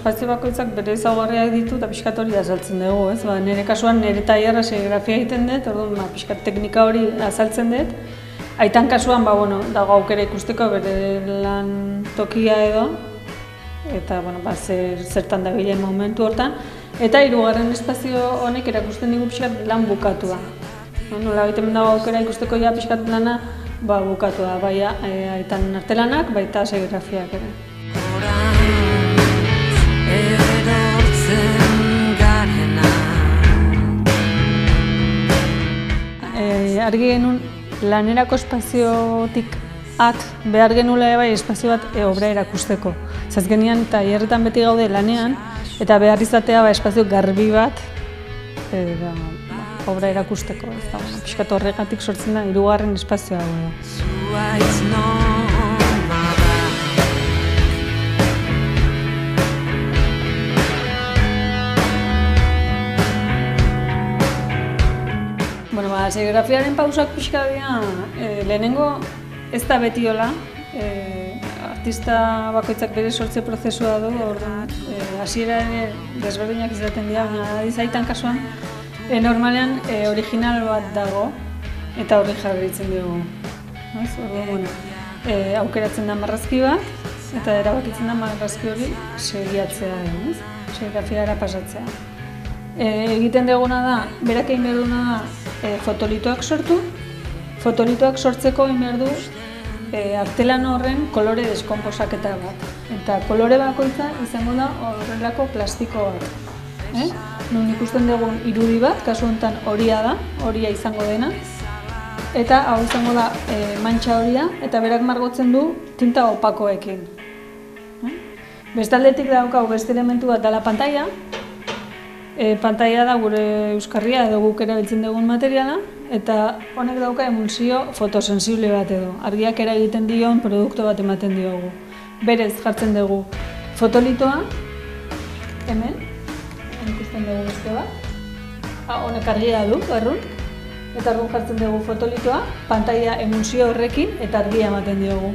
espazio bakoitzak bere ezaugarriak ditu eta pixkat hori azaltzen dugu, ez? Nire kasuan nire tailerra serigrafia egiten dut, orduan pixkat teknika hori azaltzen dut. Aitan kasuan, dago aukera ikusteko bere lan tokia edo, eta zertan dabilen momentu hortan. Eta hirugarren espazio honek erakusten digu pixkat lan bukatua. Nola egiten dago aukera ikusteko ja pixkat lana bukatua, bai aitan artelanak, baita serigrafiak ere. Argi genuen lanerako espaziotik behar genuela bai espazio bat obra erakusteko. Zazkenean tailerretan beti gaude lanean eta behar izatea espazio garbi bat obra erakusteko. Pixkat horregatik sortzen da hirugarren espazioa. Serigrafiaren pausak pixka dira, lehenengo ez da beti hola, artista bakoitzak bere sortze prozesua du, hasiera ere desberdinak izaten dira, adizaitan kasuan, normalean original bat dago eta horri jarritzen dugu. Aukeratzen da marrazki bat eta erabakitzen da marrazki hori segiatzea, serigrafiara pasatzea. Egiten duguna da, berak egin behar duguna da fotolitoak sortu. Fotolitoak sortzeko egin behar du artelan horren kolore deskonposaketa bat. Eta kolore bakoitza izango da horrelako plastiko bat. Non ikusten dugun irudi bat, kasu honetan horia da, horia izango dena. Eta hau izango da mantxa horia, eta berak margotzen du tinta opakoekin. Bestaldetik daukagu beste elementu bat dela pantaila. Pantaila da gure euskarria edo guk erabiltzen dugun materiala, eta honek dauka emulsio fotosensible bat edo. Argiak eragiten dion produktu bat ematen diogu. Berez jartzen dugu fotolitoa, hemen ikusten dugu beste bat. Honek argia du, errun. Eta errun jartzen dugu fotolitoa, pantaila emulsio horrekin eta argia ematen diogu.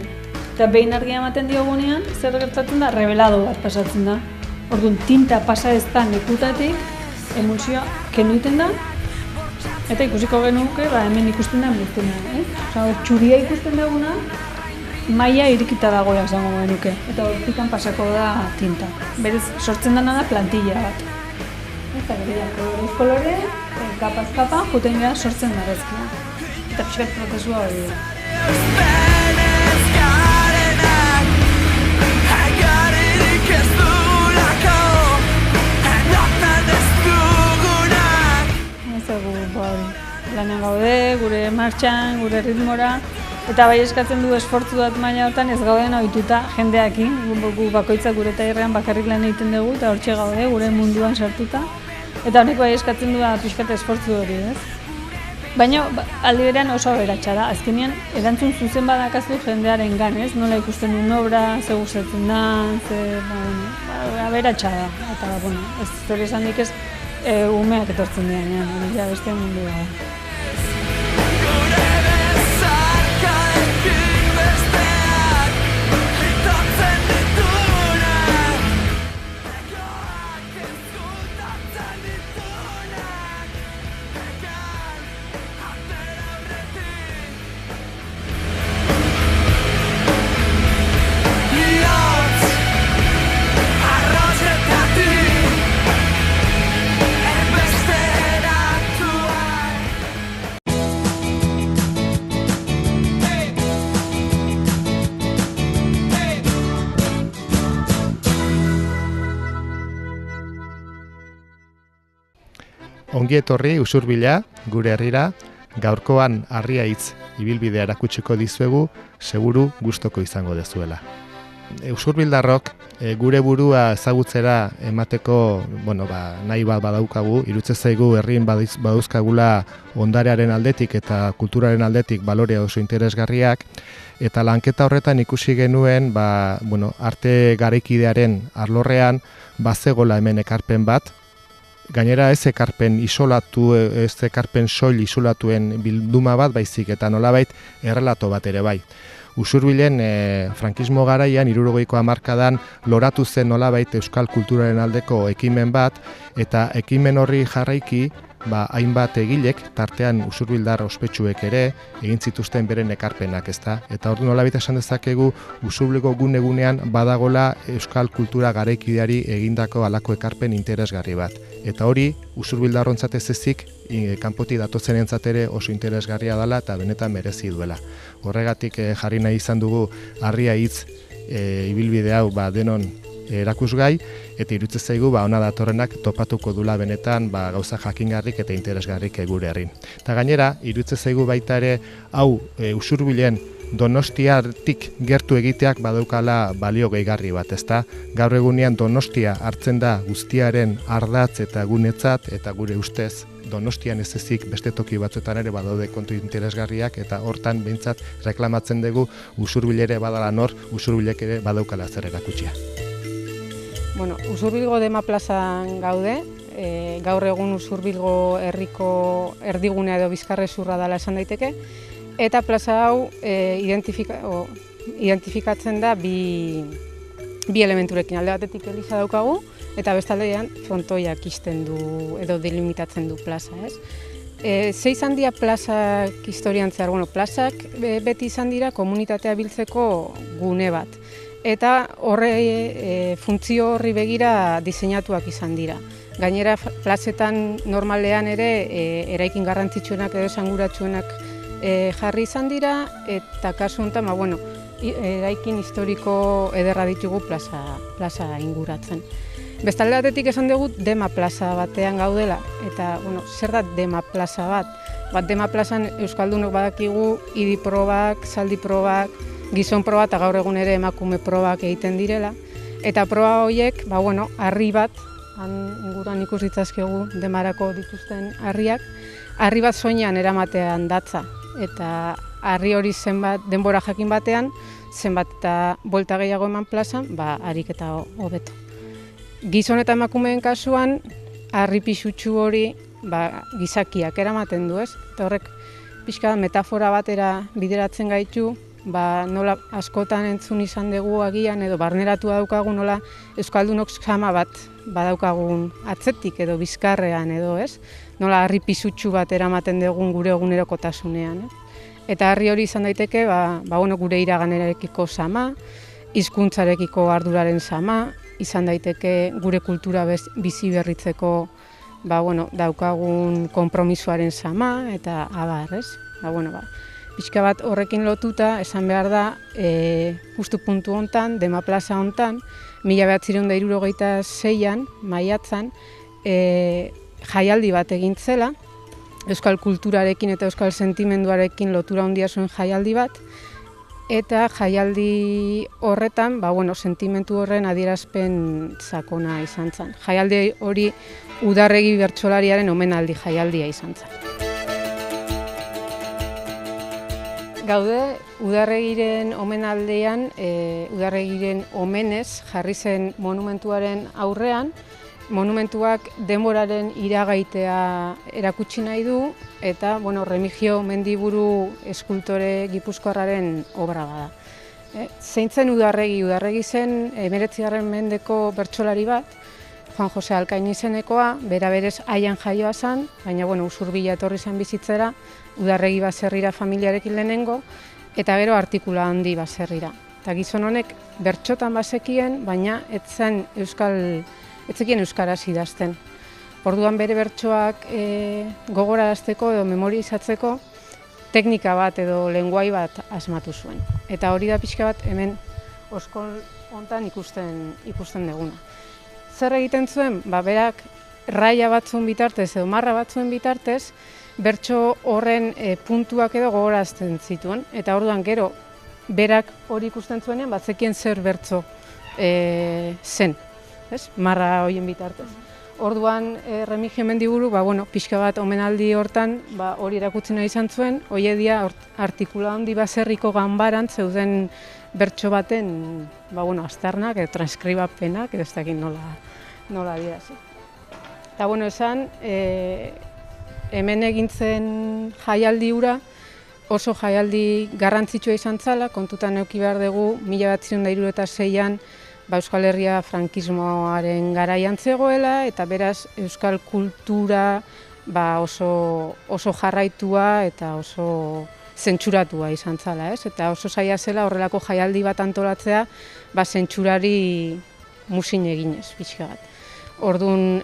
Eta behin argia ematen diogunean, zer gertatzen da, rebelado bat pasatzen da. Orduan, tinta pasa ez da nekutatik, emulsioa kendu egiten da, eta ikusiko genuke, hemen ikusten da emulsiona. Txuria ikusten duguna, maila irikita dagoela esango genuke, eta hortikan pasako da tinta. Berez, sortzen dena da plantilla bat. Eta kolorez kolore, kapaz kapa, juten gara sortzen marrazkia. Eta pixkat prozesua hori da. Lanean gaude, gure martxan, gure ritmora, eta bai eskatzen du esfortzu bat maila hortan ez gauden ohituta jendeakin, gu bakoitzak gure tailerrean bakarrik lan egiten dugu eta hortxe gaude, gure munduan sartuta, eta honek bai eskatzen du pixkat esfortzu hori, ez? Baina aldi berean oso aberatsa da, azkenean erantzun zuzen badakazu jendearen gan, ez? Nola ikusten duen obra, ze gustatzen da, aberatsa da, eta ez hori esan dik ez umeak etortzen dira, beste mundu da. Ongi etorri Usurbila, gure herrira, gaurkoan Harriaitz ibilbidea erakutsiko dizuegu, seguru gustoko izango dezuela. Usurbildarrok gure burua ezagutzera emateko, nahi bat badaukagu, irutze zaigu herrien badauzkagula ondarearen aldetik eta kulturaren aldetik balorea oso interesgarriak, eta lanketa horretan ikusi genuen, arte garaikidearen arlorrean bazegola hemen ekarpen bat. Gainera ez ekarpen soil isolatuen bilduma bat baizik eta nolabait errelato bat ere bai. Usurbilen frankismo garaian 60ko hamarkadan loratu zen nolabait euskal kulturaren aldeko ekimen bat, eta ekimen horri jarraiki hainbat egilek, tartean usurbildar ospetsuek ere, egin zituzten beren ekarpenak, ezta? Eta ordu nolabait esan dezakegu Usurbilgo gune-gunean badagola euskal kultura garaikideari egindako halako ekarpen interesgarri bat. Eta hori usurbildarrontzat ez ezik, kanpotik datozenentzat ere oso interesgarria dela eta benetan merezi duela. Horregatik jarri nahi izan dugu Harria Hitz ibilbide hau denon erakusgai, eta iruditzen zaigu ona datorrenak topatuko dula benetan gauza jakingarrik eta interesgarrik gure herrin. Eta gainera, iruditzen zaigu baita ere hau Usurbilen Donostiatik gertu egiteak badaukala balio gehigarri bat, ezta? Gaur egunean Donostia hartzen da guztiaren ardatz eta gunetzat, eta gure ustez Donostian ez ezik beste toki batzuetan ere badaude kontu interesgarriak, eta hortan behintzat reklamatzen dugu Usurbil ere badala nor, Usurbilek ere badaukala zer erakutsia. Bueno, Usurbilgo Dema plazan gaude, gaur egun Usurbilgo herriko erdigunea edo bizkarrezurra dela esan daiteke, eta plaza hau identifikatzen da bi elementurekin. Alde batetik eliza daukagu, eta bestaldean frontoiak ixten du edo delimitatzen du plaza, ez? Ze izan dira plazak historian zehar? Bueno, plazak beti izan dira komunitatea biltzeko gune bat. Eta funtzio horri begira diseinatuak izan dira. Gainera, plazetan normalean ere eraikin garrantzitsuenak edo esanguratsuenak jarri izan dira, eta kasu honetan, eraikin historiko ederra ditugu plaza inguratzen. Bestalde batetik esan dugu Dema plaza batean gaudela, eta zer da Dema plaza bat? Dema plazan euskaldunok badakigu idi probak, zaldi probak, gizon proba eta gaur egun ere emakume probak egiten direla. Eta proba horiek, harri bat, inguruan ikus ditzazkegu Demarako dituzten harriak, harri bat soinean eramatean datza. Eta harri hori zenbat denbora jakin batean, zenbat eta buelta gehiago eman plazan, ariketa hobeto. Gizon eta emakumeen kasuan, harri pisutsu hori gizakiak eramaten du, ez? Eta horrek pixka metafora batera bideratzen gaitu, nola askotan entzun izan dugu agian edo barneratu daukagun nola euskaldunok sama bat badaukagun atzetik edo bizkarrean edo, ez? Nola harri pisutsu bat eramaten dugun gure egunerokotasunean. Eta harri hori izan daiteke gure iraganerekiko sama, hizkuntzarekiko arduraren sama, izan daiteke gure kultura bizi berritzeko daukagun konpromisoaren sama, eta abar, ez? Pixka bat horrekin lotuta, esan behar da, justu puntu hontan, Dema plaza hontan, 1976an, maiatzan, jaialdi bat egin zela, euskal kulturarekin eta euskal sentimenduarekin lotura handia zuen jaialdi bat, eta jaialdi horretan, sentimentu horren adierazpen sakona izan zen. Jaialdi hori Udarregi bertsolariaren omenaldi jaialdia izan zen. Gaude, Udarregiren omenaldean, Udarregiren omenez jarri zen monumentuaren aurrean. Monumentuak denboraren iragaitea erakutsi nahi du, eta Remigio Mendiburu eskultore gipuzkoarraren obra bada. Zeintzen Udarregi? Udarregi zen 19. mendeko bertsolari bat, Juan Jose Alkain izenekoa, bera berez Aian jaioa zen, baina Usurbila etorri zen bizitzera, Udarregi baserrira familiarekin lehenengo, eta gero artikula handi baserrira. Eta gizon honek bertsotan bazekien, baina ez zekien euskaraz idazten. Orduan bere bertsoak gogorarazteko edo memorizatzeko teknika bat edo lenguai bat asmatu zuen. Eta hori da pixka bat hemen oskol hontan ikusten duguna. Zer egiten zuen? Berak raia batzuen bitartez edo marra batzuen bitartez bertso horren puntuak edo gogorazten zituen. Eta orduan gero berak hori ikusten zuenean bazekien zer bertso zen. Marra horien bitartez. Orduan Remigio Mendiburu, pixka bat omenaldi hortan hori erakutsi nahi izan zuen, hoiedia artikula handi baserriko ganbaran zeuden bertso baten aztarnak edo transkribapenak, edo ez dakit nola adierazi. Eta esan, hemen egin zen jaialdi hura oso jaialdi garrantzitsua izan zala, kontutan eduki behar dugu 1976an Euskal Herria frankismoaren garaian zegoela, eta beraz euskal kultura oso jarraitua eta oso zentsuratua izan zala, ez? Eta oso zaila zela horrelako jaialdi bat antolatzea, zentsurari musin eginez, pixka bat. Orduan,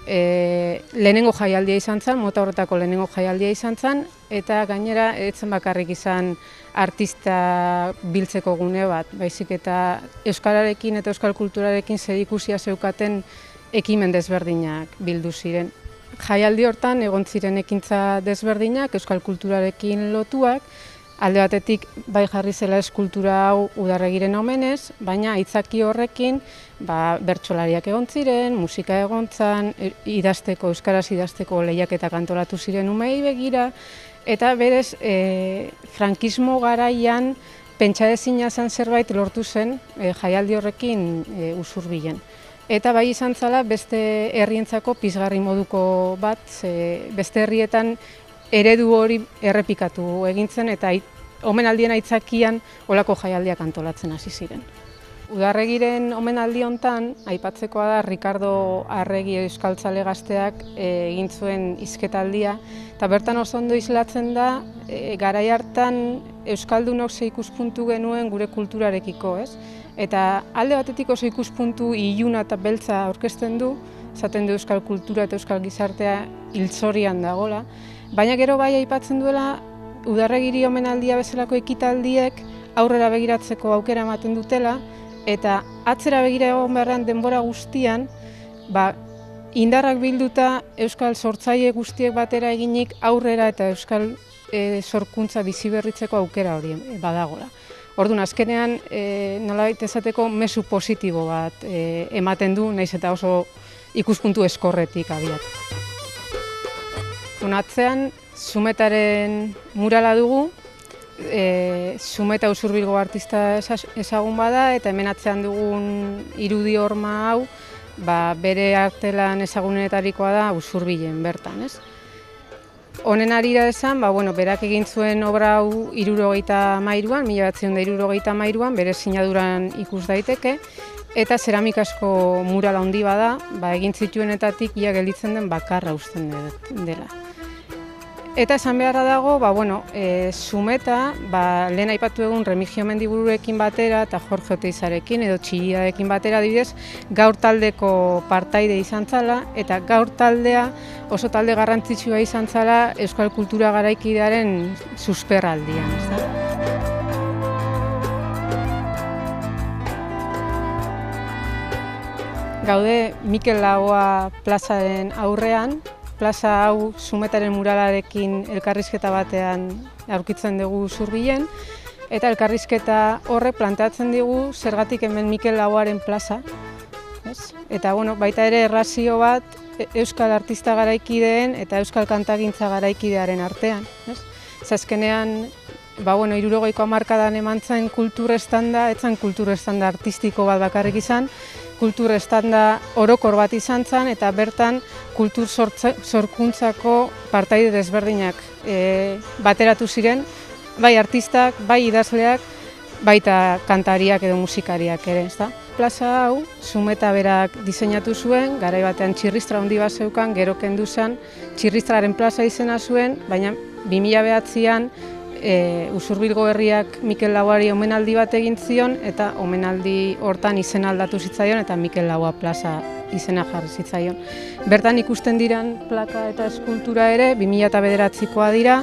lehenengo jaialdia izan zen, mota horretako lehenengo jaialdia izan zen, eta gainera, etzen bakarrik izan artista biltzeko gune bat, baizik eta euskararekin eta euskal kulturarekin zerikusia zeukaten ekimen desberdinak bildu ziren. Jaialdi hortan egon ziren ekintza desberdinak, euskal kulturarekin lotuak, alde batetik bai jarri zela eskultura hau Udarregiren omenez, baina aitzaki horrekin bertsolariak egon ziren, musika egon zen, euskaraz idazteko lehiaketak antolatu ziren umei begira, eta berez frankismo garaian pentsaezina zen zerbait lortu zen jaialdi horrekin Usurbilen. Eta bai izan zala beste herrientzako pizgarri moduko bat, beste herrietan eredu hori errepikatu egin zen eta omenaldien aitzakian olako jaialdiak antolatzen hasi ziren. Udarregiren omenaldi hontan aipatzekoa da Ricardo Arregi euskaltzale gazteak egin zuen hizketaldia, eta bertan oso ondo islatzen da garai hartan euskaldunok ze ikuspuntu genuen gure kulturarekiko, ez? Eta alde batetik oso ikuspuntu iluna eta beltza aurkezten du, esaten du euskal kultura eta euskal gizartea hiltzorian dagola, baina gero bai aipatzen duela Udarregiri omenaldia bezalako ekitaldiek aurrera begiratzeko aukera ematen dutela, eta atzera begira egon beharrean denbora guztian, indarrak bilduta euskal sortzaile guztiek batera eginik aurrera eta euskal sorkuntza biziberritzeko aukera hori badagola. Orduan, azkenean, nolabait esateko mezu positibo bat ematen du, nahiz eta oso ikuspuntu eskorretik abiatu. Atzean, Zumetaren murala dugu, Zumeta Usurbilgo artista ezagun bada, eta hemen atzean dugun irudi horma hau, bere artelan ezagunetarikoa da Usurbilen bertan, ez? Honen harira esan, berak egin zuen obra hau 1973an, 1973an, bere sinaduran ikus daiteke, eta zeramikasko mural handi bada, egin zituenetatik ia gelditzen den bakarra uzten dela. Eta esan beharra dago, Zumeta, lehen aipatu egun Remigio Mendibururekin batera eta Jorge Oteizarekin edo Txillidarekin batera adibidez, gaur taldeko partaide izan zala, eta gaur taldea oso talde garrantzitsua izan zala euskal kultura garaikidearen susperraldian. Gaude Mikel Laboa plazaren aurrean, plaza hau Zumetaren muralarekin elkarrizketa batean aurkitzen dugu Usurbilen, eta elkarrizketa horrek planteatzen digu zergatik hemen Mikel Laboaren plaza. Eta baita ere errazio bat euskal artista garaikideen eta euskal kantagintza garaikidearen artean. Azkenean, 60ko hamarkadan eman zen kulturestanda, ez zen kulturestanda artistiko bat bakarrik izan, kulturestanda orokor bat izan zen, eta bertan kultur sorkuntzako partaide desberdinak bateratu ziren, bai artistak, bai idazleak, baita kantariak edo musikariak ere. Plaza hau, Zumeta berak diseinatu zuen, garai batean txirristra handi bat zeukan, gero kendu zen, txirristraren plaza izena zuen, baina 2009an Usurbilgo herriak Mikel Laboari omenaldi bat egin zion, eta omenaldi hortan izena aldatu zitzaion, eta Mikel Laboa plaza izena jarri zitzaion. Bertan ikusten diran plaka eta eskultura ere, 2009koa dira,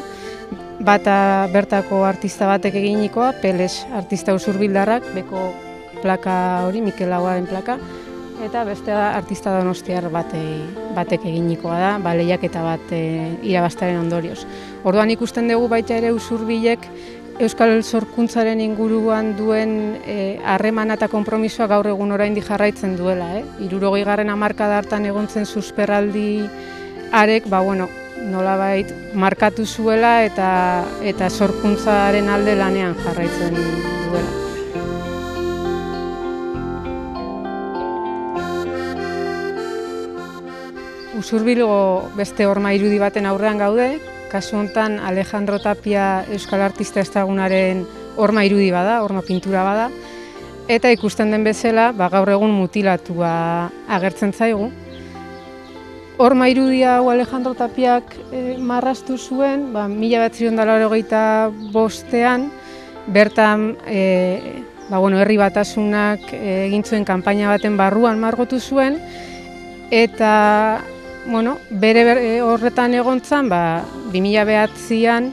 bata bertako artista batek eginikoa, Peles artista usurbildarrak, beko plaka hori, Mikel Laboaren plaka, eta bestea artista donostiar batek eginikoa da, lehiaketa bat irabaztearen ondorioz. Orduan ikusten dugu baita ere Usurbilek euskal sorkuntzaren inguruan duen harremana eta konpromisoa gaur egun oraindik jarraitzen duela. 60. hamarkada hartan egon zen susperraldi harek, nolabait markatu zuela eta sorkuntzaren alde lanean jarraitzen duela. Usurbilgo beste horma irudi baten aurrean gaude, kasu honetan Alejandro Tapia euskal artista ezagunaren horma irudi bada, horma pintura bada, eta ikusten den bezala gaur egun mutilatua agertzen zaigu. Horma irudia hau Alejandro Tapiak marraztu zuen, 1985ean, bertan herri batasunak egin zuen kanpaina baten barruan margotu zuen, eta bere horretan egontzan, 2009an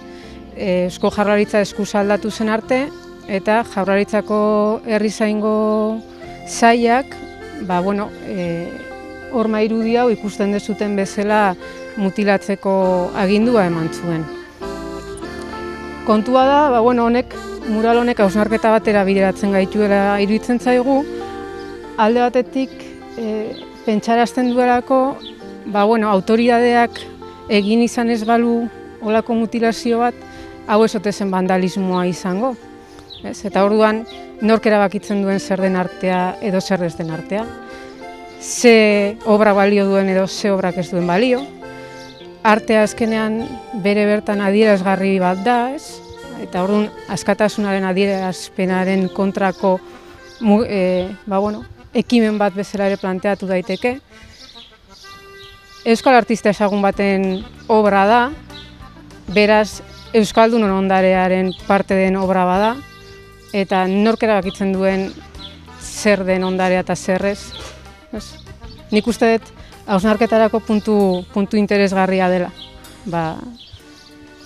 Eusko Jaurlaritza eskuz aldatu zen arte, eta Jaurlaritzako herrizaingo sailak horma irudi hau ikusten dezuten bezala mutilatzeko agindua eman zuen. Kontua da, mural honek hausnarketa batera bideratzen gaituela iruditzen zaigu, alde batetik pentsarazten duelako, autoridadeak egin izan ez balu olako mutilazio bat, hau ez ote zen vandalismoa izango. Eta orduan, nork erabakitzen duen zer den artea edo zer ez den artea. Ze obra balio duen edo ze obrak ez duen balio. Artea azkenean bere bertan adierazgarri bat da, ez? Eta orduan, askatasunaren adierazpenaren kontrako ekimen bat bezala ere planteatu daiteke. Euskal artista ezagun baten obra da, beraz, Euskaldunon ondarearen parte den obra bada, eta nork erabakitzen duen zer den ondarea eta zerrez. Nik uste dut hausnarketarako puntu interesgarria dela.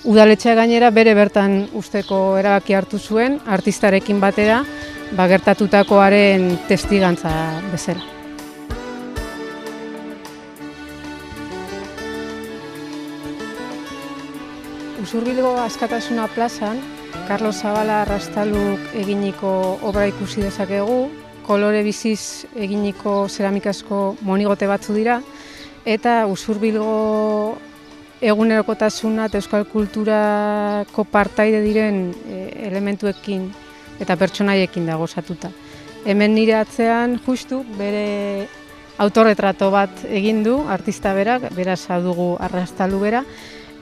Udaletxea gainera bere bertan usteko erabaki hartu zuen, artistarekin batera, gertatutakoaren testigantza bezala. Usurbilgo Askatasuna plazan, Carlos Zabala Arrastaluk eginiko obra ikusi dezakegu, kolore biziz eginiko zeramikazko monigote batzu dira, eta Usurbilgo egunerokotasuna eta euskal kulturako partaide diren elementuekin eta pertsonaiekin dago osatuta. Hemen nire atzean justu bere autorretrato bat egin du, artista berak, beraz dugu Arrastalu bera,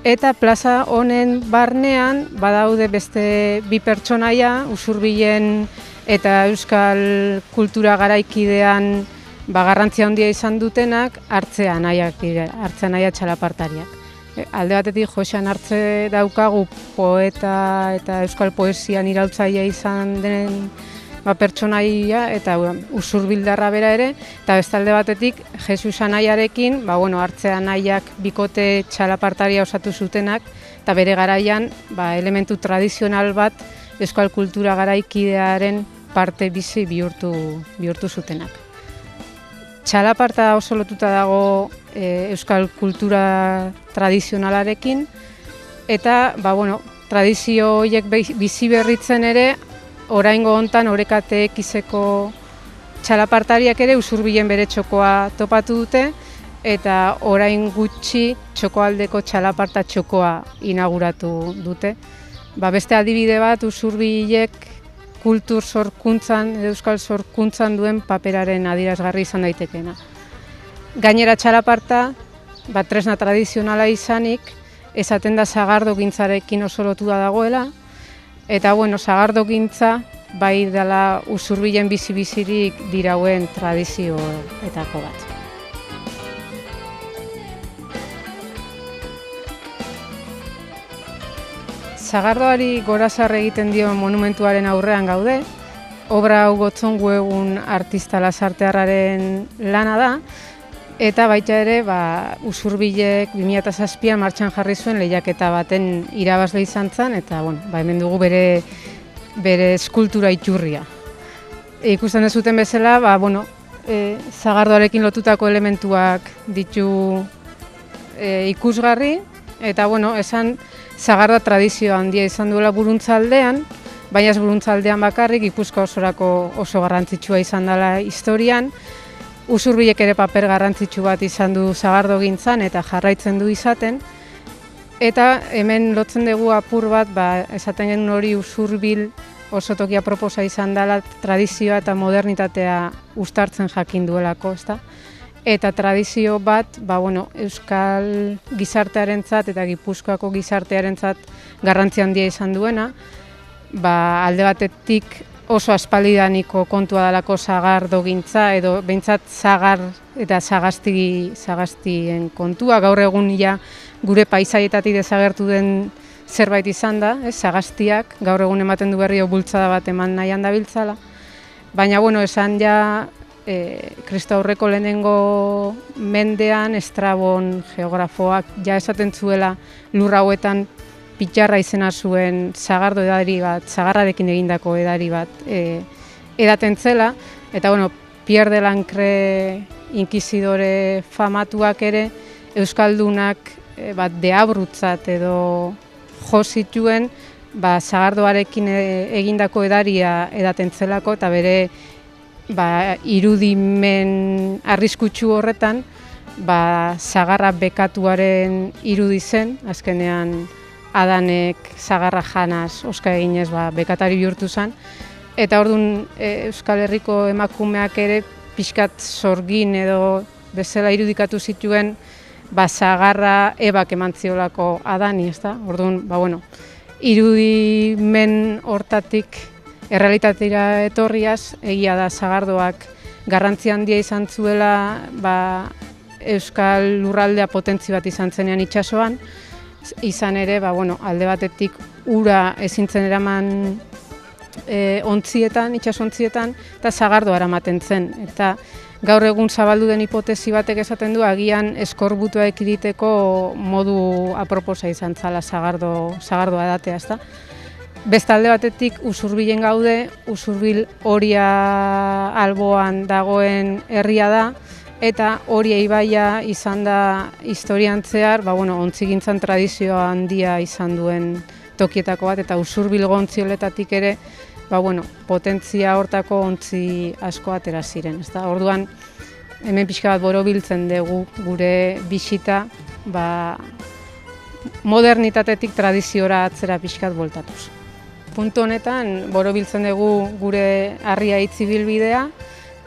eta plaza honen barnean badaude beste bi pertsonaia, Usurbilen eta euskal kultura garaikidean garrantzia handia izan dutenak, Hartzea Anaia txalapartariak. Alde batetik Josean Hartze daukagu poeta eta euskal poesian iraultzailea izan den pertsonaia eta usurbildarra bera ere, eta beste alde batetik Jesus Anaiarekin, Hartzea Anaiak bikote txalapartaria osatu zutenak, eta bere garaian elementu tradizional bat euskal kultura garaikidearen parte bizi bihurtu zutenak. Txalaparta oso lotuta dago euskal kultura tradizionalarekin, eta tradizio horiek bizi berritzen ere, oraingo hontan Orekateek izeko txalapartariak ere Usurbilen bere txokoa topatu dute, eta orain gutxi txokoaldeko txalaparta txokoa inauguratu dute. Beste adibide bat Usurbilek kultur sorkuntzan, euskal sorkuntzan duen paperaren adierazgarri izan daitekeena. Gainera txalaparta, tresna tradizionala izanik, esaten da sagardogintzarekin oso lotua dagoela, eta sagardogintza bai dela Usurbilen bizi-bizirik dirauen tradizioetako bat. Sagardoari gorazarre egiten dio monumentuaren aurrean gaude. Obra hau Gotzongu egun artista lasartearraren lana da, eta baita ere Usurbilek 2007an martxan jarri zuen lehiaketa baten irabazle izan zen, eta hemen dugu bere eskultura iturria. Ikusten dezuten bezala, sagardoarekin lotutako elementuak ditu ikusgarri, eta esan sagardoa tradizio handia izan duela Buruntzaldean, baina ez Buruntzaldean bakarrik, Gipuzkoa osorako oso garrantzitsua izan dela historian. Usurbilek ere paper garrantzitsu bat izan du sagardogintzan eta jarraitzen du izaten. Eta hemen lotzen dugu apur bat, esaten genuen hori Usurbil oso tokia proposa izan dela tradizioa eta modernitatea uztartzen jakin duelako, ezta? eta tradizio bat euskal gizartearentzat eta Gipuzkoako gizartearentzat garrantzi handia izan duena, alde batetik oso aspaldidaniko kontua dalako sagardogintza edo behintzat sagar eta sagastien kontua, gaur egun gure paisaietatik desagertu den zerbait izan da, sagastiak, gaur egun ematen du berrio bultzada bat eman nahian dabiltzala. Baina, esan Kristo aurreko lehenengo mendean Estrabon geografoak esaten zuela lur hauetan pitxarra izena zuen sagardo edari bat, sagarrarekin egindako edari bat edaten zela, eta Pierre de Lancre inkizidore famatuak ere euskaldunak deabrutzat edo jo zituen sagardoarekin egindako edaria edaten zelako, eta bere irudimen arriskutsu horretan sagarra bekatuaren irudi zen, azkenean Adanek sagarra janaz oska eginez bekatari bihurtu zen, eta orduan Euskal Herriko emakumeak ere pixkat sorgin edo bezala irudikatu zituen sagarra ebak eman ziolako Adani, ezta? Orduan, irudimen hortatik errealitatera etorriaz, egia da sagardoak garrantzi handia izan zuela Euskal lurraldea potentzi bat izan zenean itsasoan, izan ere, alde batetik ura ezintzen eraman itsasontzietan, eta sagardoa eramaten zen. Eta gaur egun zabaldu den hipotesi batek esaten du, agian eskorbutua ekiditeko modu aproposa izan zala sagardoa edatea, ezta? Bestalde batetik Usurbilen gaude, Usurbil Oria alboan dagoen herria da, eta Oria ibaia izan da historian zehar, ontzigintzan tradizioa handia izan duen tokietako bat, eta Usurbilgo ontzioletatik ere, potentzia hortako ontzi asko atera ziren. Orduan, hemen pixka bat borobiltzen dugu gure bisita, modernitatetik tradiziora atzera pixkat bueltatuz. Puntu honetan, borobiltzen dugu gure harria hitz ibilbidea,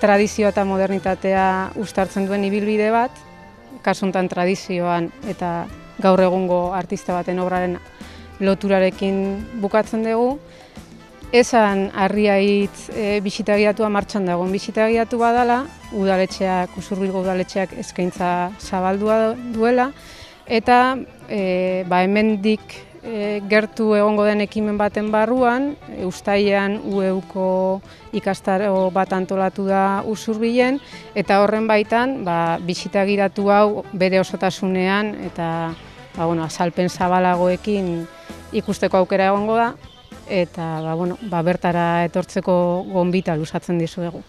tradizioa eta modernitatea uztartzen duen ibilbide bat, kasuntan tradizioan eta gaur egungo artista baten obraren loturarekin bukatzen dugu. Esan harria hitz bisitagiatua martxan dagoen bisitagiatu badala, Usurbilgo udaletxeak eskaintza zabaldua duela, eta hemendik gertu egongo den ekimen baten barruan, uztailean UEUko ikastaro bat antolatu da Usurbilen, eta horren baitan bisitagiratu hau bere osotasunean eta azalpen zabalagoekin ikusteko aukera egongo da, eta bertara etortzeko gonbita luzatzen dizuegu.